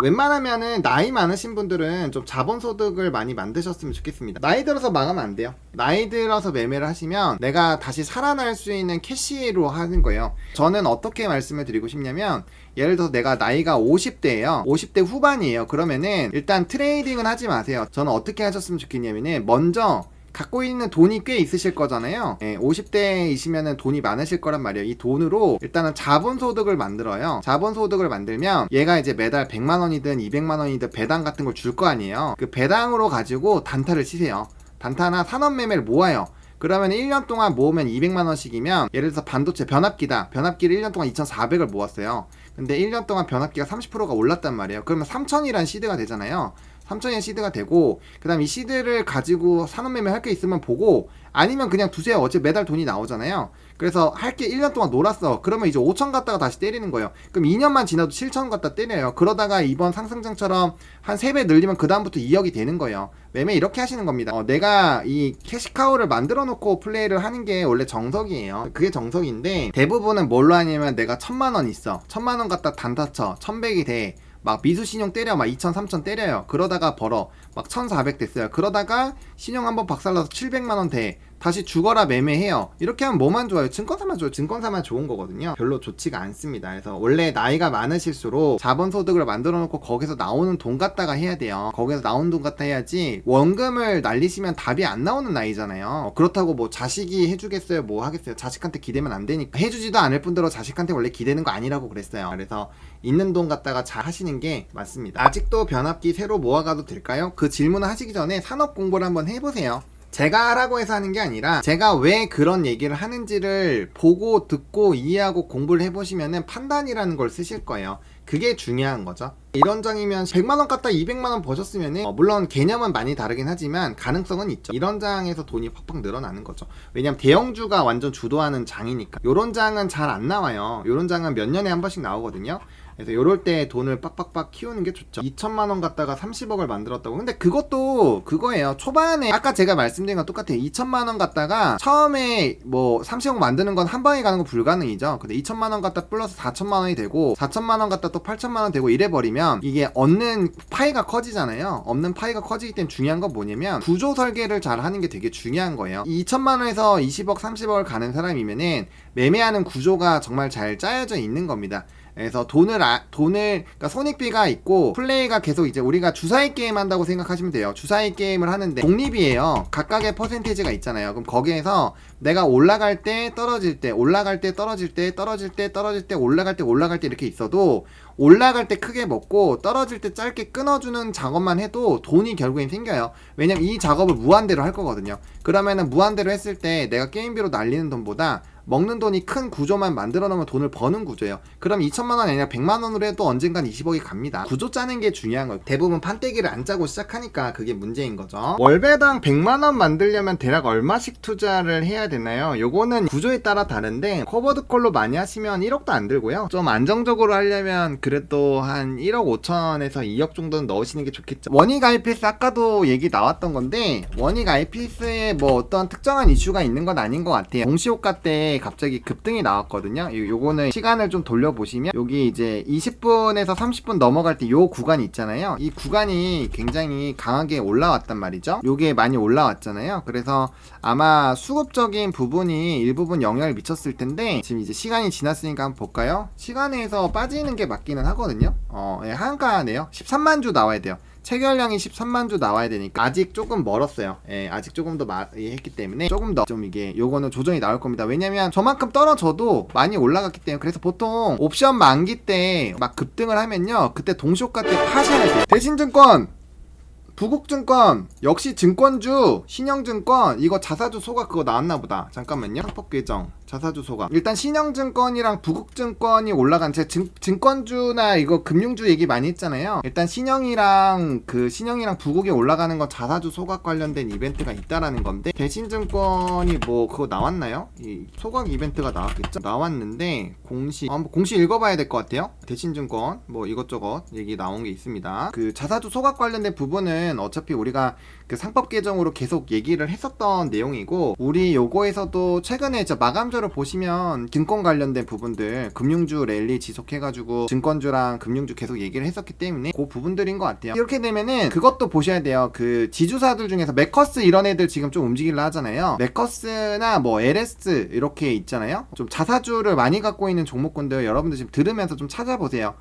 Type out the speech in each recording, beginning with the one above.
웬만하면은 나이 많으신 분들은 좀 자본소득을 많이 만드셨으면 좋겠습니다. 나이 들어서 망하면 안 돼요. 나이 들어서 매매를 하시면 내가 다시 살아날 수 있는 캐시로 하는 거예요. 저는 어떻게 말씀을 드리고 싶냐면, 예를 들어서 내가 나이가 50대예요 50대 후반이에요. 그러면은 일단 트레이딩은 하지 마세요. 저는 어떻게 하셨으면 좋겠냐면은, 먼저 갖고 있는 돈이 꽤 있으실 거잖아요. 50대이시면은 돈이 많으실 거란 말이에요. 이 돈으로 일단은 자본소득을 만들어요. 자본소득을 만들면 얘가 이제 매달 100만원이든 200만원이든 배당 같은 걸 줄 거 아니에요. 그 배당으로 가지고 단타를 치세요. 단타나 산업매매를 모아요. 그러면 1년 동안 모으면 200만원씩이면, 예를 들어서 반도체 변압기다. 변압기를 1년 동안 2,400을 모았어요. 근데 1년 동안 변압기가 30%가 올랐단 말이에요. 그러면 3,000이란 시드가 되잖아요. 3,000엔 시드가 되고, 그 다음 이 시드를 가지고 산업매매 할 게 있으면 보고, 아니면 그냥 두세요. 어차피 매달 돈이 나오잖아요. 그래서 할 게 1년 동안 놀았어. 그러면 이제 5,000 갖다가 다시 때리는 거예요. 그럼 2년만 지나도 7,000 갖다 때려요. 그러다가 이번 상승장처럼 한 3배 늘리면 그 다음부터 2억이 되는 거예요. 매매 이렇게 하시는 겁니다. 내가 이 캐시카우를 만들어 놓고 플레이를 하는 게 원래 정석이에요. 그게 정석인데, 대부분은 뭘로 하냐면, 내가 1,000만원 있어. 1,000만원 갖다 단타 쳐. 1,100이 돼. 막 미수 신용 때려, 막 2,000, 3,000 때려요. 그러다가 벌어. 막 1,400 됐어요. 그러다가 신용 한번 박살나서 700만원 돼. 다시 죽어라 매매해요. 이렇게 하면 뭐만 좋아요? 증권사만 좋아요. 증권사만 좋은 거거든요. 별로 좋지가 않습니다. 그래서 원래 나이가 많으실수록 자본소득을 만들어 놓고 거기서 나오는 돈 갖다가 해야 돼요. 거기서 나오는 돈 갖다 해야지, 원금을 날리시면 답이 안 나오는 나이잖아요. 그렇다고 뭐 자식이 해주겠어요? 뭐 하겠어요? 자식한테 기대면 안 되니까. 해주지도 않을 뿐더러 자식한테 원래 기대는 거 아니라고 그랬어요. 그래서 있는 돈 갖다가 잘 하시는 게 맞습니다. 아직도 변압기 새로 모아가도 될까요? 그 질문을 하시기 전에 산업 공부를 한번 해보세요. 제가 하라고 해서 하는 게 아니라, 제가 왜 그런 얘기를 하는지를 보고 듣고 이해하고 공부를 해보시면은 판단이라는 걸 쓰실 거예요. 그게 중요한 거죠. 이런 장이면 100만원 갖다 200만원 버셨으면은, 물론 개념은 많이 다르긴 하지만 가능성은 있죠. 이런 장에서 돈이 팍팍 늘어나는 거죠. 왜냐면 대형주가 완전 주도하는 장이니까. 요런 장은 잘 안 나와요. 요런 장은 몇 년에 한 번씩 나오거든요. 그래서 요럴 때 돈을 빡빡빡 키우는 게 좋죠. 2천만원 갖다가 30억을 만들었다고. 근데 그것도 그거예요. 초반에 아까 제가 말씀드린 건 똑같아요. 2천만원 갖다가 처음에 뭐 30억 만드는 건 한 방에 가는 건 불가능이죠. 근데 2천만원 갖다 플러스 4천만원이 되고, 4천만원 갖다 또 8천만원 되고 이래버리면 이게 얻는 파이가 커지잖아요. 없는 파이가 커지기 때문에 중요한 건 뭐냐면, 구조 설계를 잘 하는 게 되게 중요한 거예요. 2천만원에서 20억 30억을 가는 사람이면은 매매하는 구조가 정말 잘 짜여져 있는 겁니다. 그래서 그러니까 손익비가 있고, 플레이가 계속 이제 우리가 주사위 게임 한다고 생각하시면 돼요. 주사위 게임을 하는데 독립이에요. 각각의 퍼센테이지가 있잖아요. 그럼 거기에서 내가 올라갈 때 떨어질 때, 올라갈 때 떨어질 때, 떨어질 때 떨어질 때, 올라갈 때 올라갈 때 이렇게 있어도, 올라갈 때 크게 먹고 떨어질 때 짧게 끊어주는 작업만 해도 돈이 결국엔 생겨요. 왜냐면 이 작업을 무한대로 할 거거든요. 그러면은 무한대로 했을 때 내가 게임비로 날리는 돈보다 먹는 돈이 큰 구조만 만들어 놓으면 돈을 버는 구조예요. 그럼 2천만원 아니라 100만원으로 해도 언젠간 20억이 갑니다. 구조 짜는 게 중요한 거예요. 대부분 판때기를 안 짜고 시작하니까 그게 문제인 거죠. 월배당 100만원 만들려면 대략 얼마씩 투자를 해야 되나요? 요거는 구조에 따라 다른데, 커버드 콜로 많이 하시면 1억도 안 들고요. 좀 안정적으로 하려면 그래도 한 1억 5천에서 2억 정도는 넣으시는 게 좋겠죠. 원익 IPS 아까도 얘기 나왔던 건데, 원익 IPS에 뭐 어떤 특정한 이슈가 있는 건 아닌 것 같아요. 공시효과 때 갑자기 급등이 나왔거든요. 요거는 시간을 좀 돌려보시면, 여기 이제 20분에서 30분 넘어갈 때 요 구간이 있잖아요. 이 구간이 굉장히 강하게 올라왔단 말이죠. 요게 많이 올라왔잖아요. 그래서 아마 수급적인 부분이 일부분 영향을 미쳤을 텐데, 지금 이제 시간이 지났으니까 한번 볼까요? 시간에서 빠지는 게 맞기는 하거든요. 한가하네요. 13만 주 나와야 돼요. 체결량이 13만 주 나와야 되니까 아직 조금 멀었어요. 아직 조금 더 했기 때문에 조금 더 좀 이게 요거는 조정이 나올 겁니다. 왜냐면 저만큼 떨어져도 많이 올라갔기 때문에. 그래서 보통 옵션 만기 때 막 급등을 하면요, 그때 동시효과 때 파셔야 돼요. 대신증권, 부국증권, 역시 증권주, 신영증권, 이거 자사주 소각 그거 나왔나보다. 잠깐만요. 상법규정 자사주 소각. 일단 신영증권이랑 부국증권이 올라간, 제 증권주나 이거 금융주 얘기 많이 했잖아요. 일단 신영이랑 부국이 올라가는 건 자사주 소각 관련된 이벤트가 있다라는 건데, 대신증권이 뭐 그거 나왔나요? 이 소각 이벤트가 나왔겠죠? 나왔는데 공시 한번 공시 읽어봐야 될 것 같아요. 대신증권 뭐 이것저것 얘기 나온 게 있습니다. 그 자사주 소각 관련된 부분은 어차피 우리가 그 상법 개정으로 계속 얘기를 했었던 내용이고, 우리 요거에서도 최근에 마감절 순서대로 보시면 증권 관련된 부분들, 금융주 랠리 지속해가지고 증권주랑 금융주 계속 얘기를 했었기 때문에 그 부분들인 것 같아요. 이렇게 되면은 그것도 보셔야 돼요. 그 지주사들 중에서 메커스 이런 애들 지금 좀 움직이려 하잖아요. 메커스나 뭐 LS 이렇게 있잖아요. 좀 자사주를 많이 갖고 있는 종목군들 여러분들 지금 들으면서 좀 찾아보세요.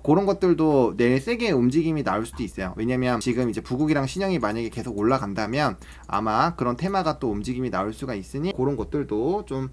그런 것들도 내일 세게 움직임이 나올 수도 있어요. 왜냐면 지금 이제 부국이랑 신영이 만약에 계속 올라간다면 아마 그런 테마가 또 움직임이 나올 수가 있으니 그런 것들도 좀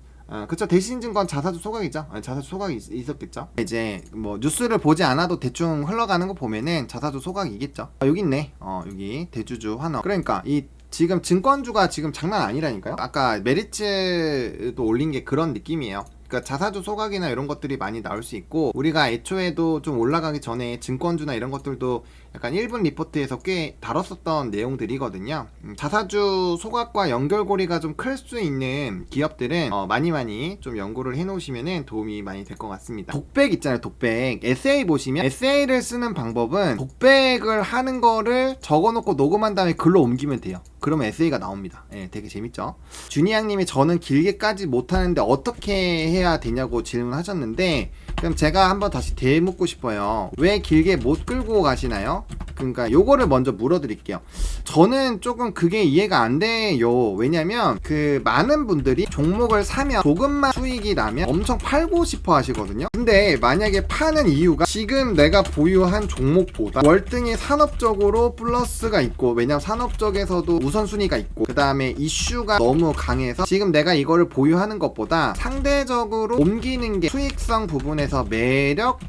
그쵸. 대신증권 자사주 소각이죠. 자사주 소각이 있었겠죠. 이제 뭐 뉴스를 보지 않아도 대충 흘러가는 거 보면은 자사주 소각이겠죠. 여기 있네. 여기 대주주 환원. 그러니까 이 지금 증권주가 지금 장난 아니라니까요. 아까 메리츠도 올린 게 그런 느낌이에요. 그러니까 자사주 소각이나 이런 것들이 많이 나올 수 있고, 우리가 애초에도 좀 올라가기 전에 증권주나 이런 것들도 약간 1분 리포트에서 꽤 다뤘었던 내용들이거든요. 자사주 소각과 연결고리가 좀 클 수 있는 기업들은 많이 좀 연구를 해놓으시면 도움이 많이 될 것 같습니다. 독백 있잖아요. 독백. SA 보시면 SA를 쓰는 방법은 독백을 하는 거를 적어놓고 녹음한 다음에 글로 옮기면 돼요. 그러면 SA가 나옵니다. 예, 되게 재밌죠. 준이양님이 저는 길게까지 못하는데 어떻게 해야 되냐고 질문하셨는데, 그럼 제가 한번 다시 되묻고 싶어요. 왜 길게 못 끌고 가시나요? 그러니까 요거를 먼저 물어드릴게요. 저는 조금 그게 이해가 안 돼요. 왜냐면 그 많은 분들이 종목을 사면 조금만 수익이 나면 엄청 팔고 싶어 하시거든요. 근데 만약에 파는 이유가 지금 내가 보유한 종목보다 월등히 산업적으로 플러스가 있고, 왜냐면 산업적에서도 우선순위가 있고, 그 다음에 이슈가 너무 강해서 지금 내가 이거를 보유하는 것보다 상대적으로 옮기는 게 수익성 부분에서 매력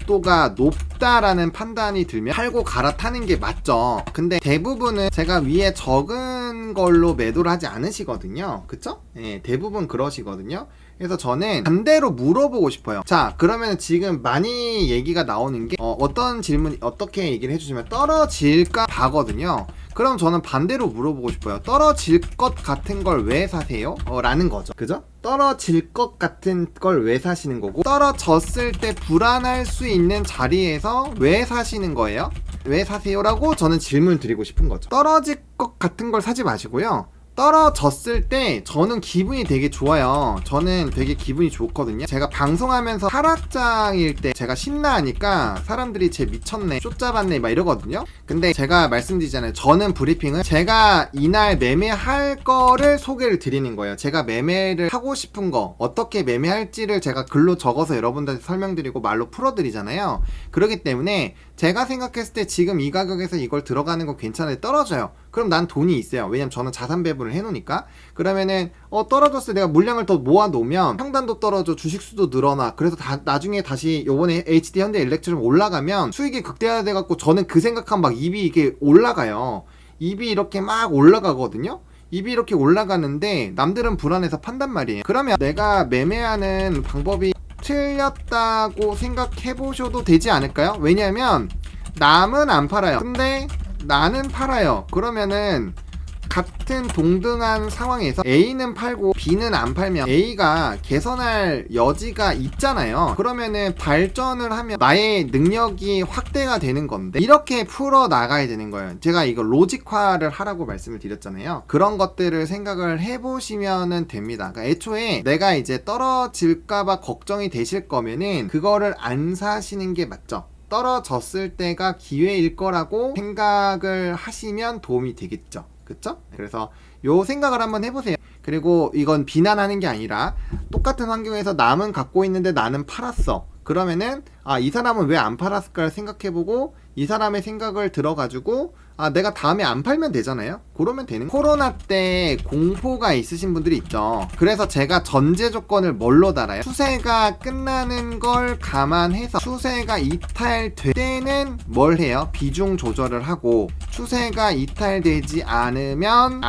도가 높다라는 판단이 들면 팔고 갈아타는 게 맞죠. 근데 대부분은 제가 위에 적은 걸로 매도를 하지 않으시거든요. 그쵸? 예, 대부분 그러시거든요. 그래서 저는 반대로 물어보고 싶어요. 자, 그러면 지금 많이 얘기가 나오는 게 어떤 질문, 어떻게 얘기를 해주시면 떨어질까 봐거든요. 그럼 저는 반대로 물어보고 싶어요. 떨어질 것 같은 걸 왜 사세요? 라는 거죠. 그죠? 떨어질 것 같은 걸 왜 사시는 거고, 떨어졌을 때 불안할 수 있는 자리에서 왜 사시는 거예요? 왜 사세요? 라고 저는 질문 드리고 싶은 거죠. 떨어질 것 같은 걸 사지 마시고요. 떨어졌을 때 저는 기분이 되게 좋아요. 저는 되게 기분이 좋거든요. 제가 방송하면서 하락장일 때 제가 신나하니까 사람들이 쟤 미쳤네, 쫓잡았네 막 이러거든요. 근데 제가 말씀드리잖아요. 저는 브리핑은 제가 이날 매매할 거를 소개를 드리는 거예요. 제가 매매를 하고 싶은 거, 어떻게 매매할지를 제가 글로 적어서 여러분들한테 설명드리고 말로 풀어드리잖아요. 그렇기 때문에 제가 생각했을 때 지금 이 가격에서 이걸 들어가는 거 괜찮은데 떨어져요. 그럼 난 돈이 있어요. 왜냐면 저는 자산 배분을 해놓으니까. 그러면은 떨어졌을 때 내가 물량을 더 모아놓으면 평단도 떨어져, 주식수도 늘어나. 그래서 나중에 다시 요번에 HD 현대일렉트처럼 올라가면 수익이 극대화돼갖고 저는 그 생각하면 막 입이 이게 올라가요. 입이 이렇게 막 올라가거든요. 입이 이렇게 올라가는데 남들은 불안해서 판단 말이에요. 그러면 내가 매매하는 방법이 틀렸다고 생각해 보셔도 되지 않을까요? 왜냐면 남은 안 팔아요. 근데 나는 팔아요. 그러면은 같은 동등한 상황에서 A는 팔고 B는 안 팔면 A가 개선할 여지가 있잖아요. 그러면은 발전을 하면 나의 능력이 확대가 되는 건데, 이렇게 풀어 나가야 되는 거예요. 제가 이거 로직화를 하라고 말씀을 드렸잖아요. 그런 것들을 생각을 해보시면 됩니다. 그러니까 애초에 내가 이제 떨어질까봐 걱정이 되실 거면은 그거를 안 사시는 게 맞죠. 떨어졌을 때가 기회일 거라고 생각을 하시면 도움이 되겠죠. 그쵸? 그래서 요 생각을 한번 해보세요. 그리고 이건 비난하는 게 아니라 똑같은 환경에서 남은 갖고 있는데 나는 팔았어. 그러면은 이 사람은 왜 안 팔았을까를 생각해보고 이 사람의 생각을 들어가지고 내가 다음에 안 팔면 되잖아요. 그러면 되는 거예요. 코로나 때 공포가 있으신 분들이 있죠. 그래서 제가 전제 조건을 뭘로 달아요? 추세가 끝나는 걸 감안해서 추세가 이탈될 때는 뭘 해요? 비중 조절을 하고, 추세가 이탈되지 않으면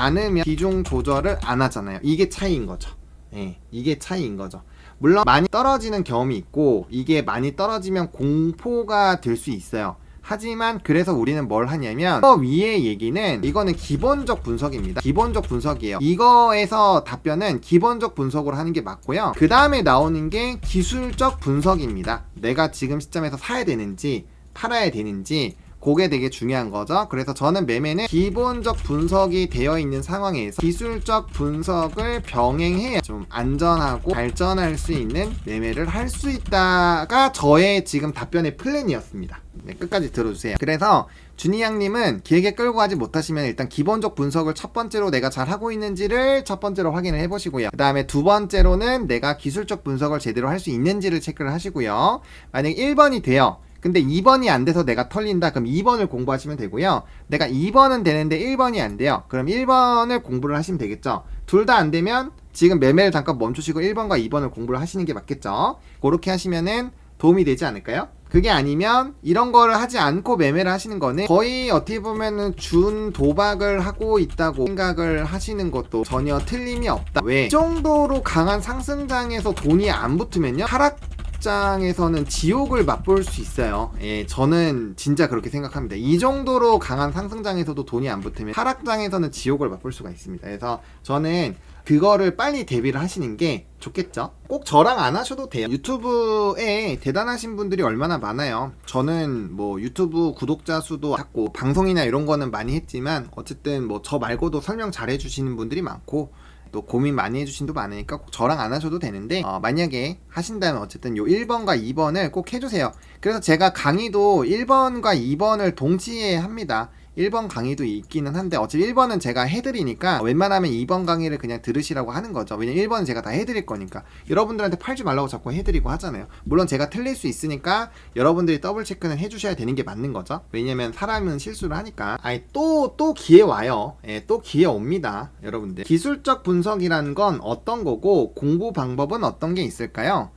비중 조절을 안 하잖아요. 이게 차이인 거죠. 예, 이게 차이인 거죠. 물론 많이 떨어지는 경험이 있고 이게 많이 떨어지면 공포가 될 수 있어요. 하지만 그래서 우리는 뭘 하냐면 위의 얘기는 이거는 기본적 분석입니다. 기본적 분석이에요. 이거에서 답변은 기본적 분석으로 하는 게 맞고요. 그 다음에 나오는 게 기술적 분석입니다. 내가 지금 시점에서 사야 되는지 팔아야 되는지 그게 되게 중요한 거죠. 그래서 저는 매매는 기본적 분석이 되어 있는 상황에서 기술적 분석을 병행해야 좀 안전하고 발전할 수 있는 매매를 할 수 있다가 저의 지금 답변의 플랜이었습니다. 네, 끝까지 들어주세요. 그래서 준이양님은 길게 끌고 가지 못하시면 일단 기본적 분석을 첫 번째로 내가 잘 하고 있는지를 첫 번째로 확인을 해보시고요. 그 다음에 두 번째로는 내가 기술적 분석을 제대로 할 수 있는지를 체크를 하시고요. 만약에 1번이 돼요. 근데 2번이 안 돼서 내가 털린다. 그럼 2번을 공부하시면 되고요. 내가 2번은 되는데 1번이 안 돼요. 그럼 1번을 공부를 하시면 되겠죠. 둘 다 안 되면 지금 매매를 잠깐 멈추시고 1번과 2번을 공부를 하시는 게 맞겠죠. 그렇게 하시면은 도움이 되지 않을까요? 그게 아니면 이런 거를 하지 않고 매매를 하시는 거는 거의 어떻게 보면은 준 도박을 하고 있다고 생각을 하시는 것도 전혀 틀림이 없다. 왜? 이 정도로 강한 상승장에서 돈이 안 붙으면요, 하락장에서는 지옥을 맛볼 수 있어요. 예, 저는 진짜 그렇게 생각합니다. 이 정도로 강한 상승장에서도 돈이 안 붙으면 하락장에서는 지옥을 맛볼 수가 있습니다. 그래서 저는 그거를 빨리 대비를 하시는 게 좋겠죠. 꼭 저랑 안 하셔도 돼요. 유튜브에 대단하신 분들이 얼마나 많아요. 저는 뭐 유튜브 구독자 수도 작고 방송이나 이런 거는 많이 했지만 어쨌든 뭐 저 말고도 설명 잘 해주시는 분들이 많고 또 고민 많이 해주신 분도 많으니까 꼭 저랑 안 하셔도 되는데, 만약에 하신다면 어쨌든 요 1번과 2번을 꼭 해주세요. 그래서 제가 강의도 1번과 2번을 동시에 합니다. 1번 강의도 있기는 한데 어차피 1번은 제가 해드리니까 웬만하면 2번 강의를 그냥 들으시라고 하는 거죠. 왜냐면 1번은 제가 다 해드릴 거니까. 여러분들한테 팔지 말라고 자꾸 해드리고 하잖아요. 물론 제가 틀릴 수 있으니까 여러분들이 더블 체크는 해주셔야 되는 게 맞는 거죠. 왜냐면 사람은 실수를 하니까. 아니 또 기회 와요. 예, 또 기회 옵니다. 여러분들. 기술적 분석이라는 건 어떤 거고 공부 방법은 어떤 게 있을까요?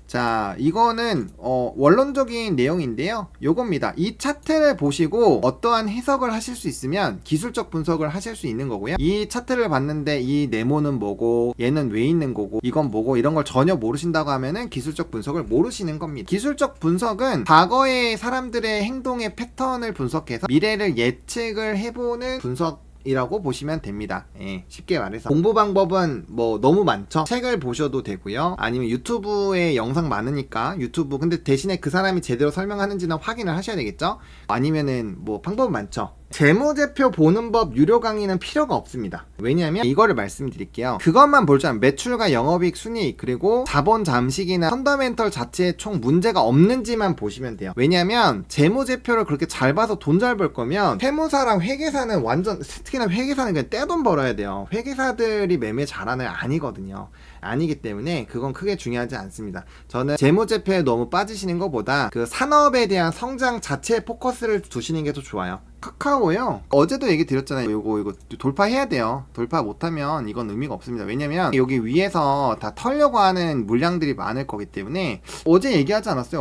자, 이거는 원론적인 내용인데요. 요겁니다. 이 차트를 보시고 어떠한 해석을 하실 수 있으면 기술적 분석을 하실 수 있는 거고요. 이 차트를 봤는데 이 네모는 뭐고 얘는 왜 있는 거고 이건 뭐고 이런 걸 전혀 모르신다고 하면은 기술적 분석을 모르시는 겁니다. 기술적 분석은 과거의 사람들의 행동의 패턴을 분석해서 미래를 예측을 해보는 분석 이라고 보시면 됩니다. 예, 쉽게 말해서 공부 방법은 뭐 너무 많죠. 책을 보셔도 되고요. 아니면 유튜브에 영상 많으니까 유튜브, 근데 대신에 그 사람이 제대로 설명하는지는 확인을 하셔야 되겠죠. 아니면은 뭐 방법은 많죠. 재무제표 보는 법 유료 강의는 필요가 없습니다. 왜냐하면 이거를 말씀드릴게요. 그것만 볼 줄 알면 매출과 영업이익 순이익 그리고 자본 잠식이나 펀더멘털 자체에 총 문제가 없는지만 보시면 돼요. 왜냐하면 재무제표를 그렇게 잘 봐서 돈 잘 벌 거면 세무사랑 회계사는 완전, 특히나 회계사는 그냥 떼돈 벌어야 돼요. 회계사들이 매매 잘하는 아니거든요. 아니기 때문에 그건 크게 중요하지 않습니다. 저는 재무제표에 너무 빠지시는 것보다 그 산업에 대한 성장 자체에 포커스를 두시는 게 더 좋아요. 카카오요. 어제도 얘기 드렸잖아요. 이거 돌파해야 돼요. 돌파 못하면 이건 의미가 없습니다. 왜냐면 여기 위에서 다 털려고 하는 물량들이 많을 거기 때문에 어제 얘기하지 않았어요?